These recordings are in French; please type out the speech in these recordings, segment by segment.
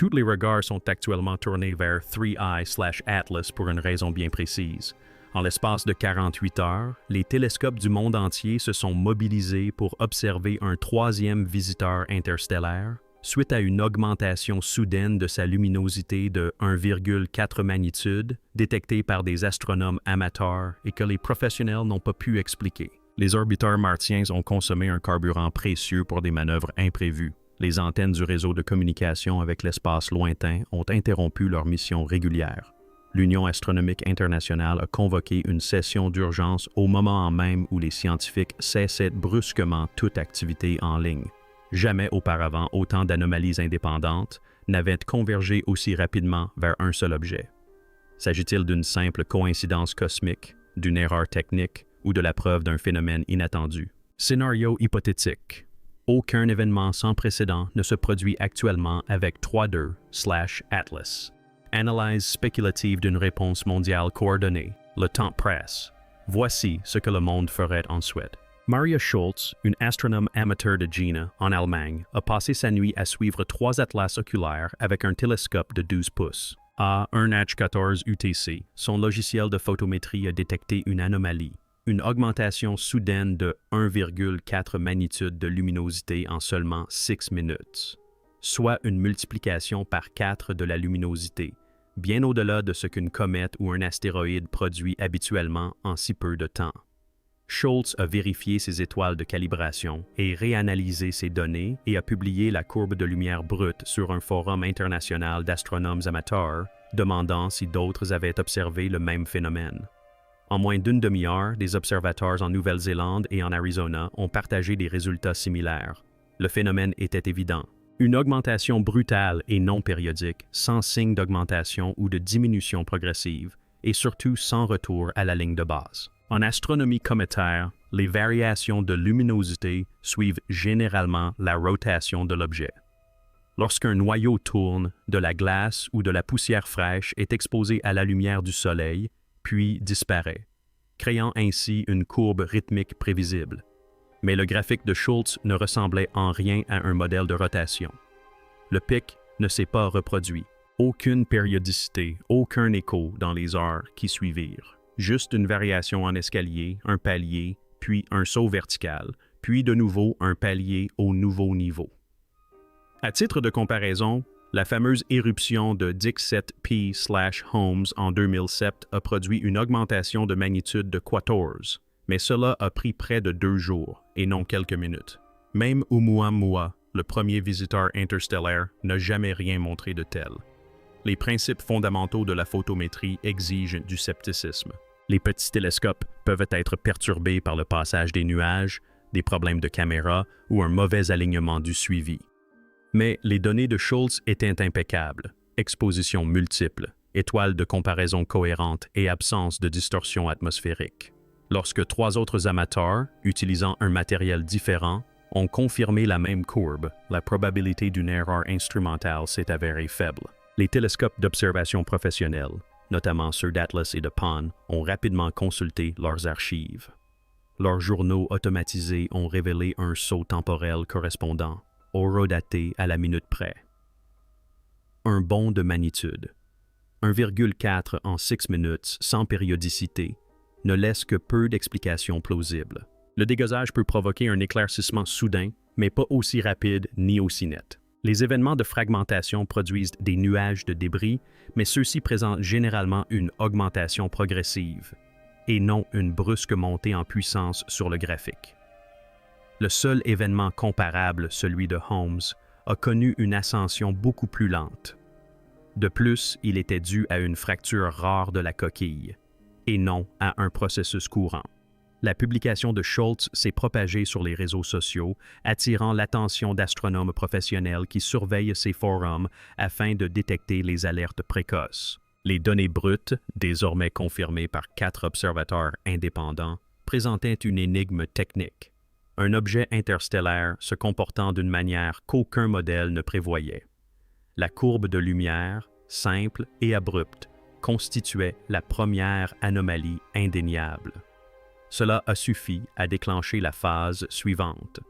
Tous les regards sont actuellement tournés vers 3i/Atlas pour une raison bien précise. En l'espace de 48 heures, les télescopes du monde entier se sont mobilisés pour observer un troisième visiteur interstellaire, suite à une augmentation soudaine de sa luminosité de 1,4 magnitude, détectée par des astronomes amateurs et que les professionnels n'ont pas pu expliquer. Les orbiteurs martiens ont consommé un carburant précieux pour des manœuvres imprévues. Les antennes du réseau de communication avec l'espace lointain ont interrompu leur mission régulière. L'Union astronomique internationale a convoqué une session d'urgence au moment même où les scientifiques cessaient brusquement toute activité en ligne. Jamais auparavant autant d'anomalies indépendantes n'avaient convergé aussi rapidement vers un seul objet. S'agit-il d'une simple coïncidence cosmique, d'une erreur technique ou de la preuve d'un phénomène inattendu? Scénario hypothétique. Aucun événement sans précédent ne se produit actuellement avec 3.2/Atlas. Analyse spéculative d'une réponse mondiale coordonnée. Le temps presse. Voici ce que le monde ferait ensuite. Maria Schulz, une astronome amateur de Jena, en Allemagne, a passé sa nuit à suivre 3 atlas oculaires avec un télescope de 12 pouces. À 1H14 UTC, son logiciel de photométrie a détecté une anomalie, une augmentation soudaine de 1,4 magnitude de luminosité en seulement 6 minutes, soit une multiplication par 4 de la luminosité, bien au-delà de ce qu'une comète ou un astéroïde produit habituellement en si peu de temps. Schulz a vérifié ses étoiles de calibration et réanalysé ses données et a publié la courbe de lumière brute sur un forum international d'astronomes amateurs, demandant si d'autres avaient observé le même phénomène. En moins d'une demi-heure, des observateurs en Nouvelle-Zélande et en Arizona ont partagé des résultats similaires. Le phénomène était évident. Une augmentation brutale et non périodique, sans signe d'augmentation ou de diminution progressive, et surtout sans retour à la ligne de base. En astronomie cométaire, les variations de luminosité suivent généralement la rotation de l'objet. Lorsqu'un noyau tourne, de la glace ou de la poussière fraîche est exposée à la lumière du soleil, puis disparaît, créant ainsi une courbe rythmique prévisible. Mais le graphique de Schulz ne ressemblait en rien à un modèle de rotation. Le pic ne s'est pas reproduit. Aucune périodicité, aucun écho dans les heures qui suivirent. Juste une variation en escalier, un palier, puis un saut vertical, puis de nouveau un palier au nouveau niveau. À titre de comparaison, la fameuse éruption de Dixit P/Holmes en 2007 a produit une augmentation de magnitude de 14, mais cela a pris près de 2 jours, et non quelques minutes. Même Oumuamua, le premier visiteur interstellaire, n'a jamais rien montré de tel. Les principes fondamentaux de la photométrie exigent du scepticisme. Les petits télescopes peuvent être perturbés par le passage des nuages, des problèmes de caméra ou un mauvais alignement du suivi. Mais les données de Schulz étaient impeccables, expositions multiples, étoiles de comparaison cohérentes et absence de distorsion atmosphérique. Lorsque 3 autres amateurs, utilisant un matériel différent, ont confirmé la même courbe, la probabilité d'une erreur instrumentale s'est avérée faible. Les télescopes d'observation professionnels, notamment ceux d'Atlas et de Pan, ont rapidement consulté leurs archives. Leurs journaux automatisés ont révélé un saut temporel correspondant, horodaté à la minute près. Un bond de magnitude, 1,4 en 6 minutes sans périodicité, ne laisse que peu d'explications plausibles. Le dégazage peut provoquer un éclaircissement soudain, mais pas aussi rapide ni aussi net. Les événements de fragmentation produisent des nuages de débris, mais ceux-ci présentent généralement une augmentation progressive, et non une brusque montée en puissance sur le graphique. Le seul événement comparable, celui de Holmes, a connu une ascension beaucoup plus lente. De plus, il était dû à une fracture rare de la coquille, et non à un processus courant. La publication de Schulz s'est propagée sur les réseaux sociaux, attirant l'attention d'astronomes professionnels qui surveillent ces forums afin de détecter les alertes précoces. Les données brutes, désormais confirmées par 4 observateurs indépendants, présentaient une énigme technique. Un objet interstellaire se comportant d'une manière qu'aucun modèle ne prévoyait. La courbe de lumière, simple et abrupte, constituait la première anomalie indéniable. Cela a suffi à déclencher la phase suivante.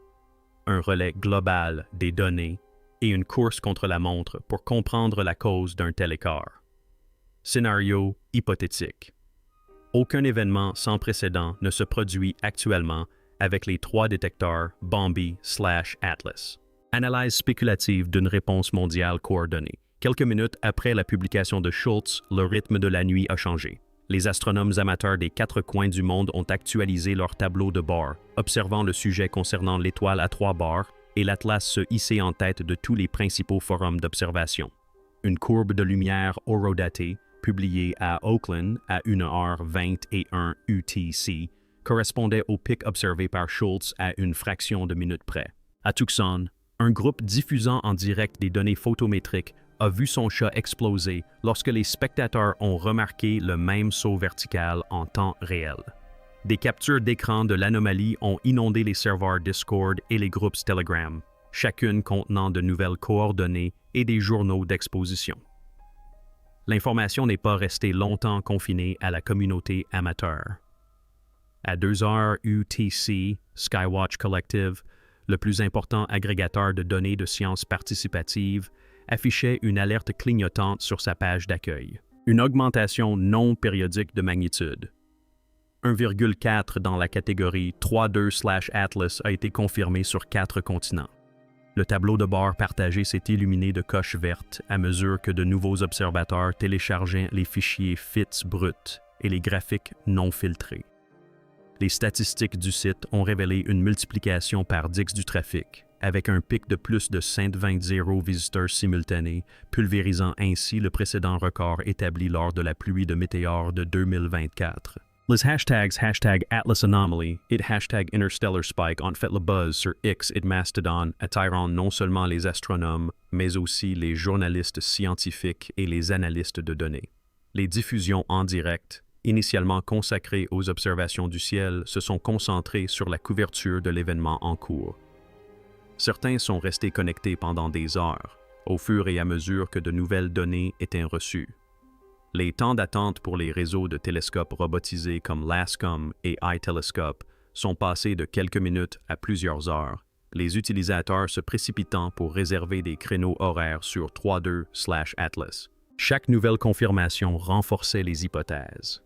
Un relais global des données, et une course contre la montre pour comprendre la cause d'un tel écart. Scénario hypothétique. Aucun événement sans précédent ne se produit actuellement avec les 3 détecteurs Bombi/Atlas. Analyse spéculative d'une réponse mondiale coordonnée. Quelques minutes après la publication de Schultz, le rythme de la nuit a changé. Les astronomes amateurs des 4 coins du monde ont actualisé leur tableau de bord, observant le sujet concernant l'étoile à 3 bords et l'Atlas se hisser en tête de tous les principaux forums d'observation. Une courbe de lumière horodatée, publiée à Oakland à 1h21 UTC, correspondait au pic observé par Schultz à une fraction de minute près. À Tucson, un groupe diffusant en direct des données photométriques a vu son chat exploser lorsque les spectateurs ont remarqué le même saut vertical en temps réel. Des captures d'écran de l'anomalie ont inondé les serveurs Discord et les groupes Telegram, chacune contenant de nouvelles coordonnées et des journaux d'exposition. L'information n'est pas restée longtemps confinée à la communauté amateur. À 2h UTC, Skywatch Collective, le plus important agrégateur de données de sciences participatives, affichait une alerte clignotante sur sa page d'accueil. Une augmentation non périodique de magnitude. 1,4 dans la catégorie 3.2/Atlas a été confirmé sur 4 continents. Le tableau de bord partagé s'est illuminé de coches vertes à mesure que de nouveaux observateurs téléchargeaient les fichiers FITS bruts et les graphiques non filtrés. Les statistiques du site ont révélé une multiplication par 10 du trafic, avec un pic de plus de 120 visiteurs simultanés, pulvérisant ainsi le précédent record établi lors de la pluie de météores de 2024. Les hashtags #AtlasAnomaly et #InterstellarSpike ont fait le buzz sur X et Mastodon, attirant non seulement les astronomes, mais aussi les journalistes scientifiques et les analystes de données. Les diffusions en direct, initialement consacrées aux observations du ciel, se sont concentrées sur la couverture de l'événement en cours. Certains sont restés connectés pendant des heures, au fur et à mesure que de nouvelles données étaient reçues. Les temps d'attente pour les réseaux de télescopes robotisés comme LASCOM et iTelescope sont passés de quelques minutes à plusieurs heures, les utilisateurs se précipitant pour réserver des créneaux horaires sur 3.2/Atlas. Chaque nouvelle confirmation renforçait les hypothèses.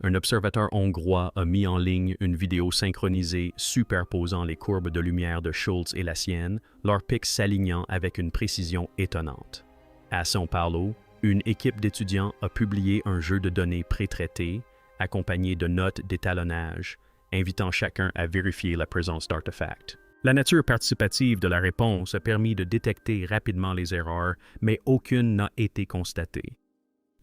Un observateur hongrois a mis en ligne une vidéo synchronisée superposant les courbes de lumière de Schultz et la sienne, leurs pics s'alignant avec une précision étonnante. À São Paulo, une équipe d'étudiants a publié un jeu de données pré-traité, accompagné de notes d'étalonnage, invitant chacun à vérifier la présence d'artefacts. La nature participative de la réponse a permis de détecter rapidement les erreurs, mais aucune n'a été constatée.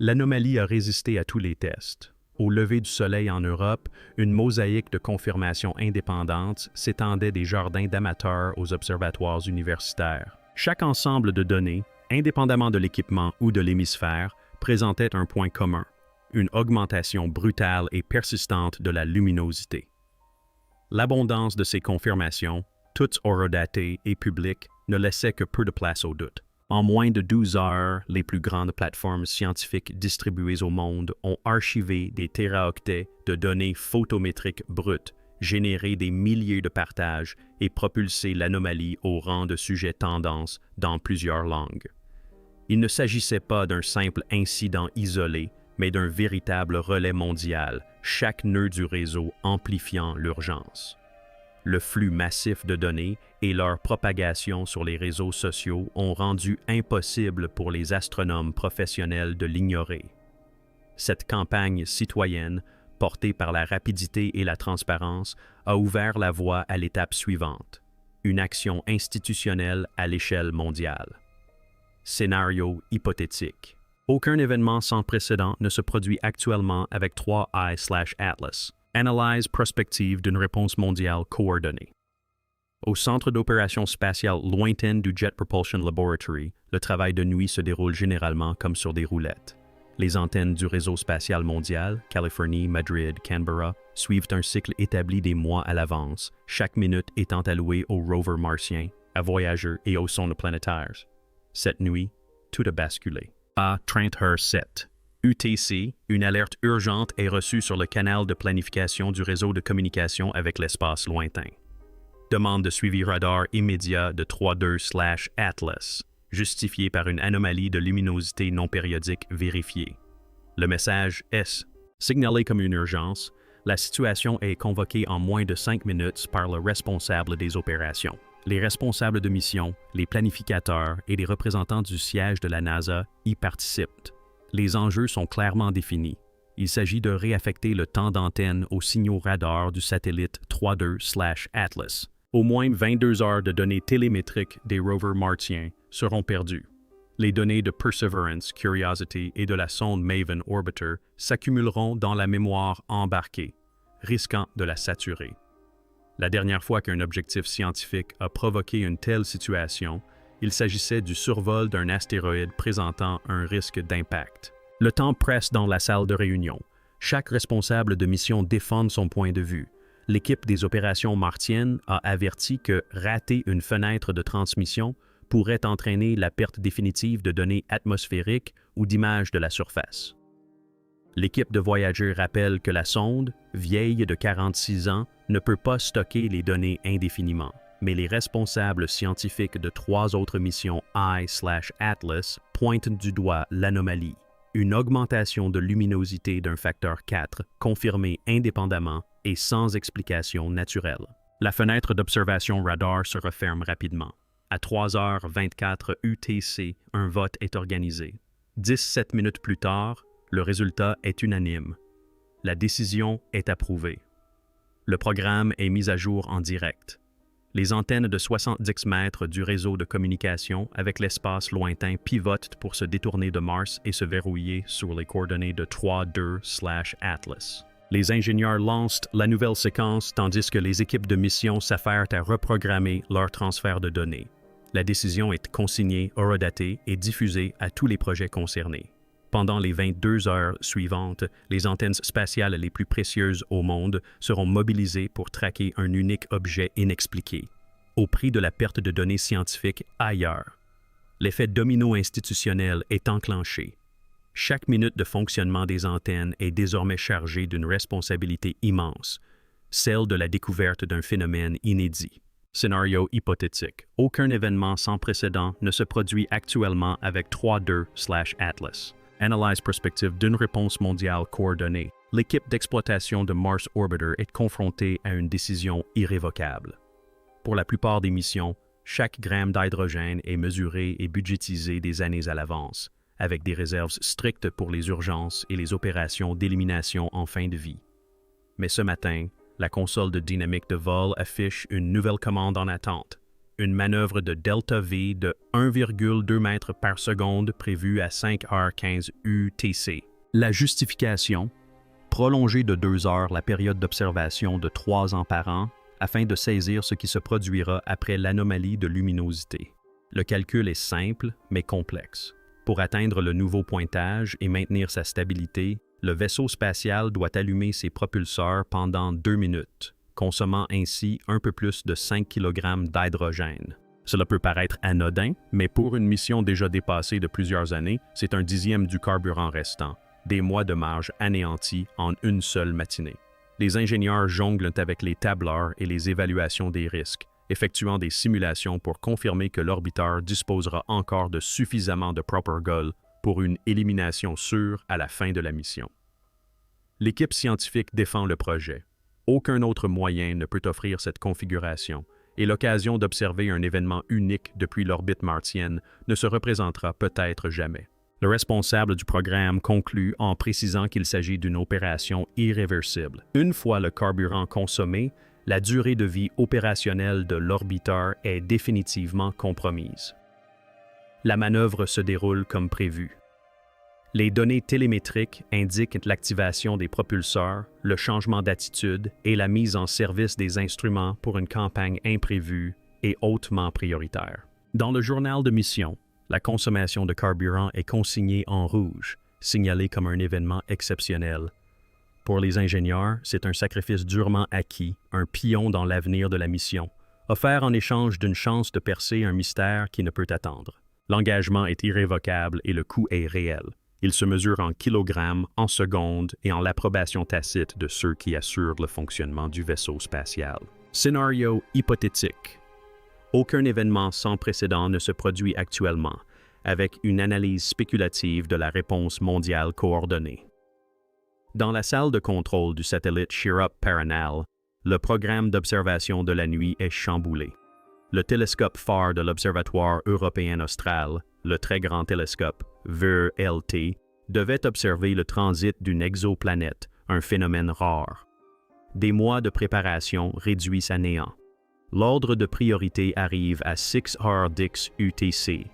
L'anomalie a résisté à tous les tests. Au lever du soleil en Europe, une mosaïque de confirmations indépendantes s'étendait des jardins d'amateurs aux observatoires universitaires. Chaque ensemble de données, indépendamment de l'équipement ou de l'hémisphère, présentait un point commun, une augmentation brutale et persistante de la luminosité. L'abondance de ces confirmations, toutes horodatées et publiques, ne laissait que peu de place au doute. En moins de 12 heures, les plus grandes plateformes scientifiques distribuées au monde ont archivé des téraoctets de données photométriques brutes, généré des milliers de partages et propulsé l'anomalie au rang de sujet tendance dans plusieurs langues. Il ne s'agissait pas d'un simple incident isolé, mais d'un véritable relais mondial, chaque nœud du réseau amplifiant l'urgence. Le flux massif de données et leur propagation sur les réseaux sociaux ont rendu impossible pour les astronomes professionnels de l'ignorer. Cette campagne citoyenne, portée par la rapidité et la transparence, a ouvert la voie à l'étape suivante, une action institutionnelle à l'échelle mondiale. Scénario hypothétique. Aucun événement sans précédent ne se produit actuellement avec 3i/Atlas. Analyse prospective d'une réponse mondiale coordonnée. Au Centre d'opérations spatiales lointaines du Jet Propulsion Laboratory, le travail de nuit se déroule généralement comme sur des roulettes. Les antennes du réseau spatial mondial, Californie, Madrid, Canberra, suivent un cycle établi des mois à l'avance, chaque minute étant allouée aux rovers martiens, à voyageurs et aux sondes planétaires. Cette nuit, tout a basculé. À 30h07. UTC, une alerte urgente est reçue sur le canal de planification du réseau de communication avec l'espace lointain. Demande de suivi radar immédiat de 3.2/Atlas. justifié par une anomalie de luminosité non périodique vérifiée. Le message est signalé comme une urgence. La situation est convoquée en moins de 5 minutes par le responsable des opérations. Les responsables de mission, les planificateurs et les représentants du siège de la NASA y participent. Les enjeux sont clairement définis. Il s'agit de réaffecter le temps d'antenne aux signaux radar du satellite 32/Atlas. Au moins 22 heures de données télémétriques des rovers martiens seront perdues. Les données de Perseverance, Curiosity et de la sonde Maven Orbiter s'accumuleront dans la mémoire embarquée, risquant de la saturer. La dernière fois qu'un objectif scientifique a provoqué une telle situation, il s'agissait du survol d'un astéroïde présentant un risque d'impact. Le temps presse dans la salle de réunion. Chaque responsable de mission défend son point de vue. L'équipe des opérations martiennes a averti que rater une fenêtre de transmission pourrait entraîner la perte définitive de données atmosphériques ou d'images de la surface. L'équipe de Voyager rappelle que la sonde, vieille de 46 ans, ne peut pas stocker les données indéfiniment, mais les responsables scientifiques de 3 autres missions I/Atlas pointent du doigt l'anomalie, une augmentation de luminosité d'un facteur 4 confirmée indépendamment et sans explication naturelle. La fenêtre d'observation radar se referme rapidement. À 3h24 UTC, un vote est organisé. 17 minutes plus tard, le résultat est unanime. La décision est approuvée. Le programme est mis à jour en direct. Les antennes de 70 mètres du réseau de communication avec l'espace lointain pivotent pour se détourner de Mars et se verrouiller sur les coordonnées de 32/Atlas. Les ingénieurs lancent la nouvelle séquence tandis que les équipes de mission s'affairent à reprogrammer leur transfert de données. La décision est consignée, horodatée et diffusée à tous les projets concernés. Pendant les 22 heures suivantes, les antennes spatiales les plus précieuses au monde seront mobilisées pour traquer un unique objet inexpliqué, au prix de la perte de données scientifiques ailleurs. L'effet domino institutionnel est enclenché. Chaque minute de fonctionnement des antennes est désormais chargée d'une responsabilité immense, celle de la découverte d'un phénomène inédit. Scénario hypothétique. Aucun événement sans précédent ne se produit actuellement avec 32/Atlas. Analyse prospective d'une réponse mondiale coordonnée. L'équipe d'exploitation de Mars Orbiter est confrontée à une décision irrévocable. Pour la plupart des missions, chaque gramme d'hydrogène est mesuré et budgétisé des années à l'avance, avec des réserves strictes pour les urgences et les opérations d'élimination en fin de vie. Mais ce matin, la console de dynamique de vol affiche une nouvelle commande en attente. Une manœuvre de delta V de 1,2 mètres par seconde prévue à 5h15 UTC. La justification, prolonger de 2 heures la période d'observation de 3 ans par an afin de saisir ce qui se produira après l'anomalie de luminosité. Le calcul est simple mais complexe. Pour atteindre le nouveau pointage et maintenir sa stabilité, le vaisseau spatial doit allumer ses propulseurs pendant 2 minutes, consommant ainsi un peu plus de 5 kg d'hydrogène. Cela peut paraître anodin, mais pour une mission déjà dépassée de plusieurs années, c'est un dixième du carburant restant, des mois de marge anéantis en une seule matinée. Les ingénieurs jonglent avec les tableurs et les évaluations des risques, effectuant des simulations pour confirmer que l'orbiteur disposera encore de suffisamment de propulgol pour une élimination sûre à la fin de la mission. L'équipe scientifique défend le projet. Aucun autre moyen ne peut offrir cette configuration, et l'occasion d'observer un événement unique depuis l'orbite martienne ne se représentera peut-être jamais. Le responsable du programme conclut en précisant qu'il s'agit d'une opération irréversible. Une fois le carburant consommé, la durée de vie opérationnelle de l'orbiteur est définitivement compromise. La manœuvre se déroule comme prévu. Les données télémétriques indiquent l'activation des propulseurs, le changement d'attitude et la mise en service des instruments pour une campagne imprévue et hautement prioritaire. Dans le journal de mission, la consommation de carburant est consignée en rouge, signalée comme un événement exceptionnel. Pour les ingénieurs, c'est un sacrifice durement acquis, un pion dans l'avenir de la mission, offert en échange d'une chance de percer un mystère qui ne peut attendre. L'engagement est irrévocable et le coût est réel. Il se mesure en kilogrammes, en secondes et en l'approbation tacite de ceux qui assurent le fonctionnement du vaisseau spatial. Scénario hypothétique. Aucun événement sans précédent ne se produit actuellement, avec une analyse spéculative de la réponse mondiale coordonnée. Dans la salle de contrôle du satellite Chirrup-Paranal, le programme d'observation de la nuit est chamboulé. Le télescope phare de l'Observatoire européen austral, le très grand télescope VIR-LT, devait observer le transit d'une exoplanète, un phénomène rare. Des mois de préparation réduisent à néant. L'ordre de priorité arrive à 6h10 UTC.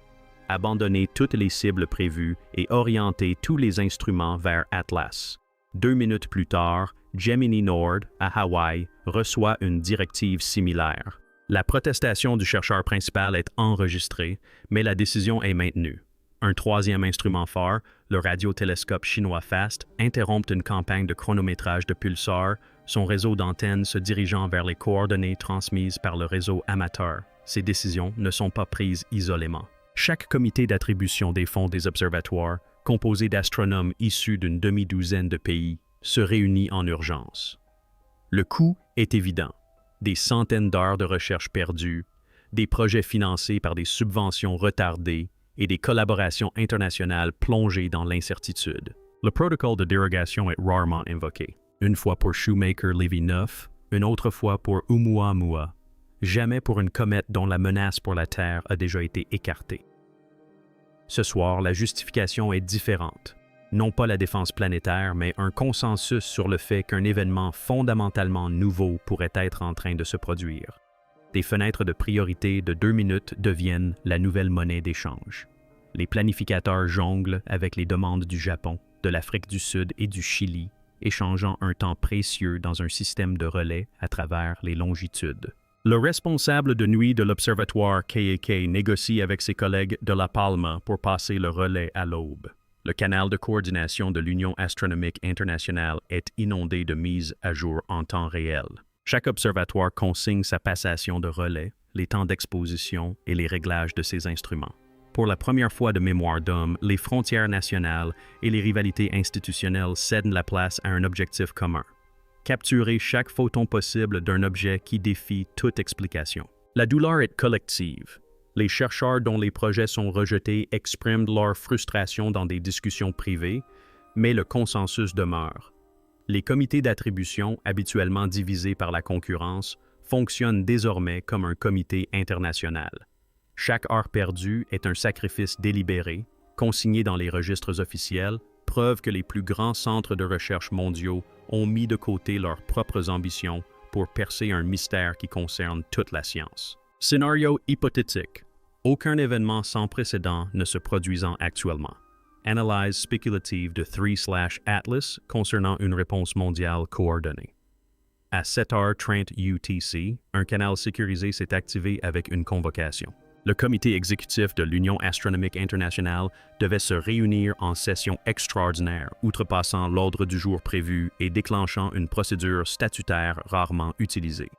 Abandonner toutes les cibles prévues et orienter tous les instruments vers Atlas. 2 minutes plus tard, Gemini Nord, à Hawaï, reçoit une directive similaire. La protestation du chercheur principal est enregistrée, mais la décision est maintenue. Un troisième instrument phare, le radiotélescope chinois FAST, interrompt une campagne de chronométrage de pulsars, son réseau d'antennes se dirigeant vers les coordonnées transmises par le réseau amateur. Ces décisions ne sont pas prises isolément. Chaque comité d'attribution des fonds des observatoires, composé d'astronomes issus d'une demi-douzaine de pays, se réunit en urgence. Le coût est évident. Des centaines d'heures de recherche perdues, des projets financés par des subventions retardées et des collaborations internationales plongées dans l'incertitude. Le protocole de dérogation est rarement invoqué. Une fois pour Shoemaker-Levy 9, une autre fois pour Oumuamua. Jamais pour une comète dont la menace pour la Terre a déjà été écartée. Ce soir, la justification est différente. Non pas la défense planétaire, mais un consensus sur le fait qu'un événement fondamentalement nouveau pourrait être en train de se produire. Des fenêtres de priorité de 2 minutes deviennent la nouvelle monnaie d'échange. Les planificateurs jonglent avec les demandes du Japon, de l'Afrique du Sud et du Chili, échangeant un temps précieux dans un système de relais à travers les longitudes. Le responsable de nuit de l'Observatoire KAK négocie avec ses collègues de La Palma pour passer le relais à l'aube. Le canal de coordination de l'Union astronomique internationale est inondé de mises à jour en temps réel. Chaque observatoire consigne sa passation de relais, les temps d'exposition et les réglages de ses instruments. Pour la première fois de mémoire d'homme, les frontières nationales et les rivalités institutionnelles cèdent la place à un objectif commun. Capturer chaque photon possible d'un objet qui défie toute explication. La douleur est collective. Les chercheurs dont les projets sont rejetés expriment leur frustration dans des discussions privées, mais le consensus demeure. Les comités d'attribution, habituellement divisés par la concurrence, fonctionnent désormais comme un comité international. Chaque heure perdue est un sacrifice délibéré, consigné dans les registres officiels, preuve que les plus grands centres de recherche mondiaux ont mis de côté leurs propres ambitions pour percer un mystère qui concerne toute la science. Scénario hypothétique. Aucun événement sans précédent ne se produisant actuellement. Analyse spéculative de 3/Atlas concernant une réponse mondiale coordonnée. À 7h30 UTC, un canal sécurisé s'est activé avec une convocation. Le comité exécutif de l'Union astronomique internationale devait se réunir en session extraordinaire, outrepassant l'ordre du jour prévu et déclenchant une procédure statutaire rarement utilisée.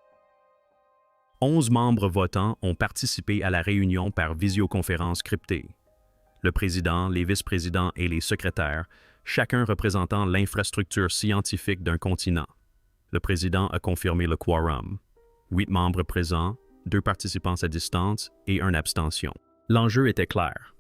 11 membres votants ont participé à la réunion par visioconférence cryptée. Le président, les vice-présidents et les secrétaires, chacun représentant l'infrastructure scientifique d'un continent. Le président a confirmé le quorum. 8 membres présents, 2 participants à distance et 1 abstention. L'enjeu était clair.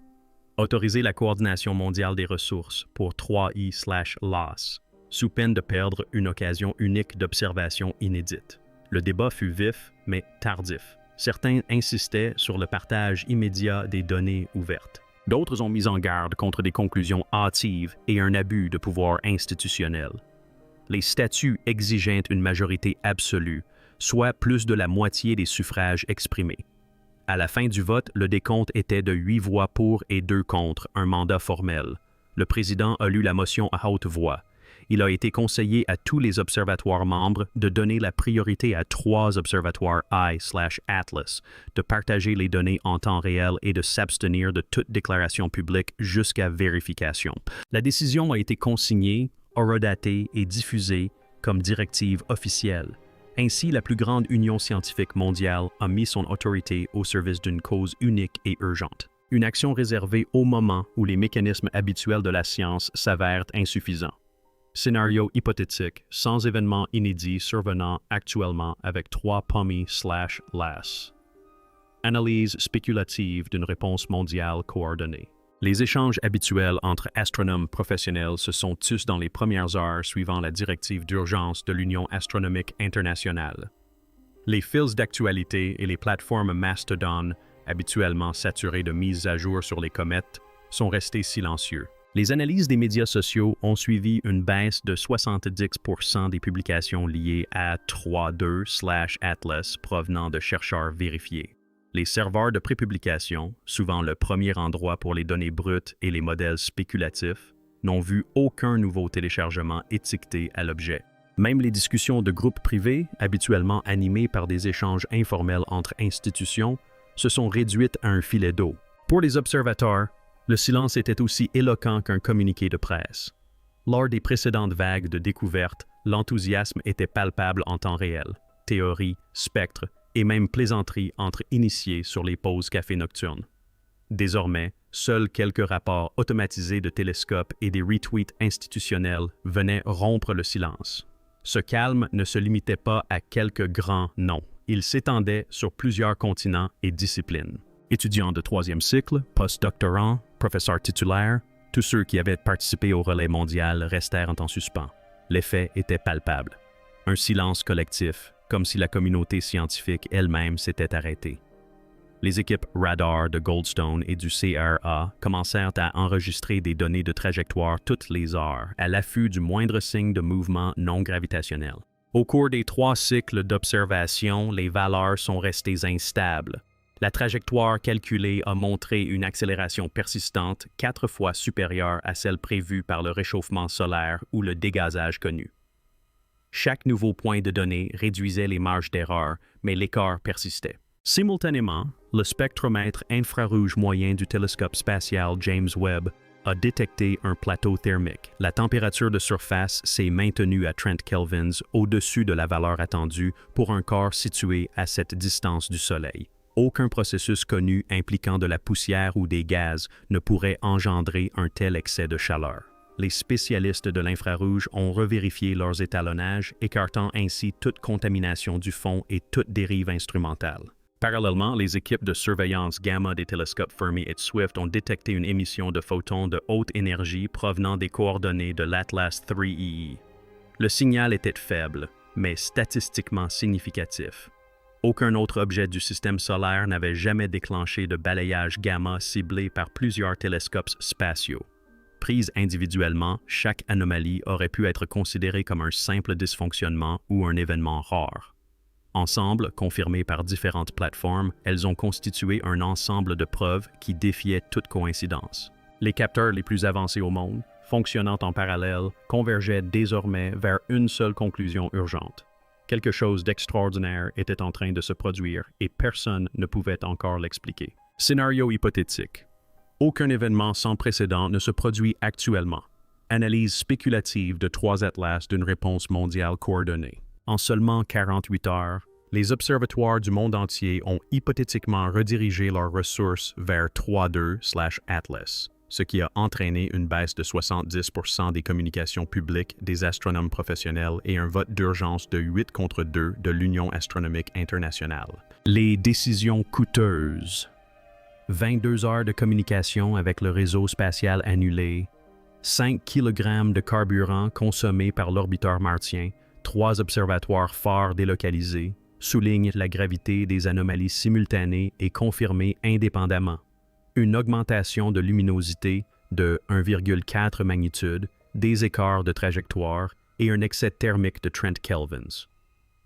Autoriser la coordination mondiale des ressources pour 3I/LOS, sous peine de perdre une occasion unique d'observation inédite. Le débat fut vif, mais tardif. Certains insistaient sur le partage immédiat des données ouvertes. D'autres ont mis en garde contre des conclusions hâtives et un abus de pouvoir institutionnel. Les statuts exigeaient une majorité absolue, soit plus de la moitié des suffrages exprimés. À la fin du vote, le décompte était de 8 voix pour et 2 contre, un mandat formel. Le président a lu la motion à haute voix. Il a été conseillé à tous les observatoires membres de donner la priorité à 3 observatoires I/Atlas, de partager les données en temps réel et de s'abstenir de toute déclaration publique jusqu'à vérification. La décision a été consignée, horodatée et diffusée comme directive officielle. Ainsi, la plus grande union scientifique mondiale a mis son autorité au service d'une cause unique et urgente. Une action réservée au moment où les mécanismes habituels de la science s'avèrent insuffisants. Scénario hypothétique, sans événement inédit survenant actuellement avec 3 POMI/LAS. Analyse spéculative d'une réponse mondiale coordonnée. Les échanges habituels entre astronomes professionnels se sont tous dans les premières heures suivant la directive d'urgence de l'Union astronomique internationale. Les fils d'actualité et les plateformes Mastodon, habituellement saturées de mises à jour sur les comètes, sont restés silencieux. Les analyses des médias sociaux ont suivi une baisse de 70% des publications liées à 3.2/Atlas provenant de chercheurs vérifiés. Les serveurs de prépublication, souvent le premier endroit pour les données brutes et les modèles spéculatifs, n'ont vu aucun nouveau téléchargement étiqueté à l'objet. Même les discussions de groupes privés, habituellement animées par des échanges informels entre institutions, se sont réduites à un filet d'eau. Pour les observateurs, le silence était aussi éloquent qu'un communiqué de presse. Lors des précédentes vagues de découvertes, l'enthousiasme était palpable en temps réel. Théories, spectres et même plaisanteries entre initiés sur les pauses café nocturnes. Désormais, seuls quelques rapports automatisés de télescopes et des retweets institutionnels venaient rompre le silence. Ce calme ne se limitait pas à quelques grands noms. Il s'étendait sur plusieurs continents et disciplines. Étudiants de troisième cycle, post-doctorants, professeurs titulaires, tous ceux qui avaient participé au relais mondial restèrent en suspens. L'effet était palpable. Un silence collectif, comme si la communauté scientifique elle-même s'était arrêtée. Les équipes Radar de Goldstone et du CRA commencèrent à enregistrer des données de trajectoire toutes les heures, à l'affût du moindre signe de mouvement non gravitationnel. Au cours des 3 cycles d'observation, les valeurs sont restées instables. La trajectoire calculée a montré une accélération persistante 4 fois supérieure à celle prévue par le réchauffement solaire ou le dégazage connu. Chaque nouveau point de données réduisait les marges d'erreur, mais l'écart persistait. Simultanément, le spectromètre infrarouge moyen du télescope spatial James Webb a détecté un plateau thermique. La température de surface s'est maintenue à 30 kelvins au-dessus de la valeur attendue pour un corps situé à cette distance du Soleil. Aucun processus connu impliquant de la poussière ou des gaz ne pourrait engendrer un tel excès de chaleur. Les spécialistes de l'infrarouge ont revérifié leurs étalonnages, écartant ainsi toute contamination du fond et toute dérive instrumentale. Parallèlement, les équipes de surveillance gamma des télescopes Fermi et Swift ont détecté une émission de photons de haute énergie provenant des coordonnées de l'Atlas 3E. Le signal était faible, mais statistiquement significatif. Aucun autre objet du système solaire n'avait jamais déclenché de balayage gamma ciblé par plusieurs télescopes spatiaux. Prise individuellement, chaque anomalie aurait pu être considérée comme un simple dysfonctionnement ou un événement rare. Ensemble, confirmées par différentes plateformes, elles ont constitué un ensemble de preuves qui défiaient toute coïncidence. Les capteurs les plus avancés au monde, fonctionnant en parallèle, convergeaient désormais vers une seule conclusion urgente. Quelque chose d'extraordinaire était en train de se produire et personne ne pouvait encore l'expliquer. Scénario hypothétique. Aucun événement sans précédent ne se produit actuellement. Analyse spéculative de 3 atlas d'une réponse mondiale coordonnée. En seulement 48 heures, les observatoires du monde entier ont hypothétiquement redirigé leurs ressources vers 3.2/Atlas, ce qui a entraîné une baisse de 70% des communications publiques des astronomes professionnels et un vote d'urgence de 8 contre 2 de l'Union astronomique internationale. Les décisions coûteuses. 22 heures de communication avec le réseau spatial annulé, 5 kg de carburant consommé par l'orbiteur martien, 3 observatoires phares délocalisés, soulignent la gravité des anomalies simultanées et confirmées indépendamment. Une augmentation de luminosité de 1,4 magnitude, des écarts de trajectoire et un excès thermique de 30 kelvins.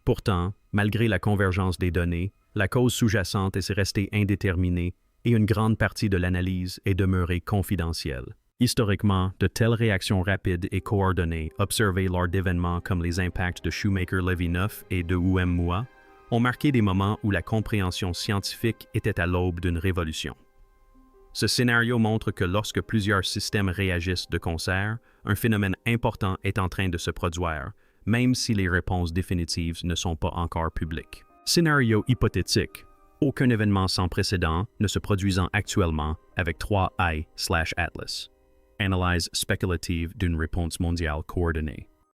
Pourtant, malgré la convergence des données, la cause sous-jacente est restée indéterminée et une grande partie de l'analyse est demeurée confidentielle. Historiquement, de telles réactions rapides et coordonnées observées lors d'événements comme les impacts de Shoemaker-Levy 9 et de Oumuamua ont marqué des moments où la compréhension scientifique était à l'aube d'une révolution. Ce scénario montre que lorsque plusieurs systèmes réagissent de concert, un phénomène important est en train de se produire, même si les réponses définitives ne sont pas encore publiques. Scénario hypothétique. Aucun événement sans précédent ne se produisant actuellement avec 3i/Atlas. Analyse spéculative d'une réponse mondiale coordonnée.